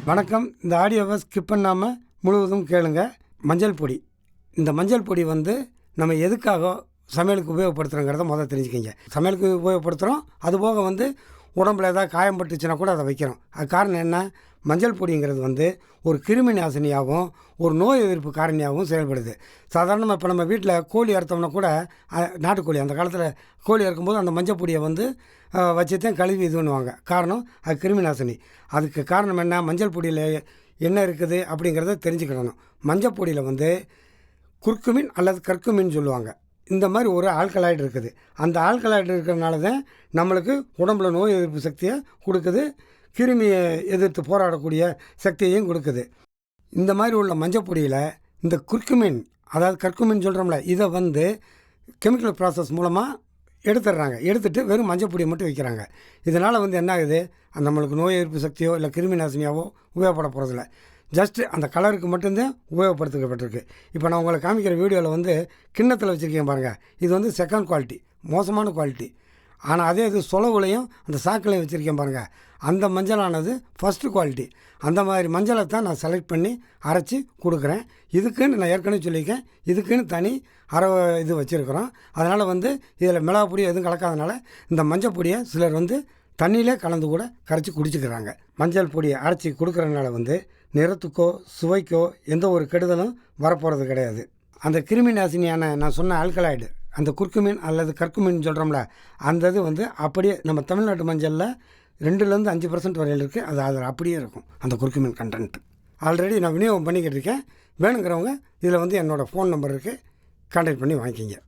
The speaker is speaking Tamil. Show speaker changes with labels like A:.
A: வணக்கம். இந்த ஆடியோவை ஸ்கிப் பண்ணாமல் முழுவதும் கேளுங்க. மஞ்சள் பொடி. இந்த மஞ்சள் பொடி வந்து நம்ம எதுக்காக சமையலுக்கு உபயோகப்படுத்துகிறோங்கிறத முதல்ல தெரிஞ்சுக்கிங்க. சமையலுக்கு உபயோகப்படுத்துகிறோம், அதுபோக வந்து உடம்புல ஏதாவது காயம் பட்டுச்சுன்னா கூட அதை வைக்கிறோம். அது காரணம் என்ன? மஞ்சள் பொடிங்கிறது வந்து ஒரு கிருமி நாசினியாகவும் ஒரு நோய் எதிர்ப்பு காரணியாகவும் செயல்படுது. சாதாரணமாக இப்போ நம்ம வீட்டில் கோழி அறுத்தோம்னா கூட நாட்டுக்கோழி அந்த காலத்தில் கோழி அறுக்கும்போது அந்த மஞ்சள் பொடியை வந்து வச்சுத்தான் கழுவி இது பண்ணுவாங்க. காரணம் அது கிருமி நாசினி. அதுக்கு காரணம் என்ன? மஞ்சள் பொடியில் என்ன இருக்குது அப்படிங்கிறத தெரிஞ்சுக்கிடணும். மஞ்சள் பொடியில் வந்து குர்குமின் அல்லது கர்குமின் சொல்லுவாங்க. இந்த மாதிரி ஒரு ஆல்கலாய்டு இருக்குது. அந்த ஆல்கலாய்டு இருக்கிறதுனால தான் நம்மளுக்கு உடம்புல நோய் எதிர்ப்பு சக்தியை கொடுக்குது, கிருமியை எதிர்த்து போராடக்கூடிய சக்தியையும் கொடுக்குது. இந்த மாதிரி உள்ள மஞ்சள் பொடியில் இந்த குர்குமின் அதாவது கர்குமின் சொல்கிறோம்ல, இதை வந்து கெமிக்கல் ப்ராசஸ் மூலமாக எடுத்துடுறாங்க. எடுத்துகிட்டு வெறும் மஞ்சள் பொடியை மட்டும் வைக்கிறாங்க. இதனால் வந்து என்ன ஆகுது? நம்மளுக்கு நோய் எதிர்ப்பு சக்தியோ இல்லை கிருமி நாசினியாவோ உபயோகப்பட போகிறதில்ல. ஜஸ்ட்டு அந்த கலருக்கு மட்டும்தான் உபயோகப்படுத்தப்பட்டிருக்கு. இப்போ நான் உங்களை காமிக்கிற வீடியோவில் வந்து கிண்ணத்தில் வச்சுருக்கேன் பாருங்கள். இது வந்து செகண்ட் குவாலிட்டி, மோசமான குவாலிட்டி. ஆனால் அதே இது சொலவுலையும் அந்த சாக்கிலையும் வச்சுருக்கேன் பாருங்கள். அந்த மஞ்சளானது ஃபஸ்ட்டு குவாலிட்டி. அந்த மாதிரி மஞ்சளை தான் நான் செலக்ட் பண்ணி அரைச்சி கொடுக்குறேன். இதுக்குன்னு நான் ஏற்கனவே சொல்லியிருக்கேன், இதுக்குன்னு தனி அரை இது வச்சுருக்குறோம். அதனால் வந்து இதில் மிளகா பொடி எதுவும் கலக்காதனால இந்த மஞ்சள் பொடியை சிலர் வந்து தண்ணியிலே கலந்து கூட கரைச்சி குடிச்சிக்கிறாங்க. மஞ்சள் பொடியை அரைச்சி கொடுக்குறதுனால வந்து நிறத்துக்கோ சுவைக்கோ எந்த ஒரு கெடுதலும் வரப்போகிறது கிடையாது. அந்த கிருமி நாசினியான நான் சொன்ன ஆல்கலாய்டு, அந்த குர்குமின் அல்லது கர்குமின் சொல்கிறோம்ல, அந்த இது வந்து அப்படியே நம்ம தமிழ்நாட்டு மஞ்சளில் 2லேருந்து 5% வரையில் இருக்குது. அது அதில் அப்படியே இருக்கும் அந்த குர்குமின் கண்டென்ட். ஆல்ரெடி நான் விநியோகம் பண்ணிக்கிட்டு இருக்கேன். வேணுங்கிறவங்க இதில் வந்து என்னோடய ஃபோன் நம்பர் இருக்குது, கான்டாக்ட் பண்ணி வாங்கிக்கிங்க.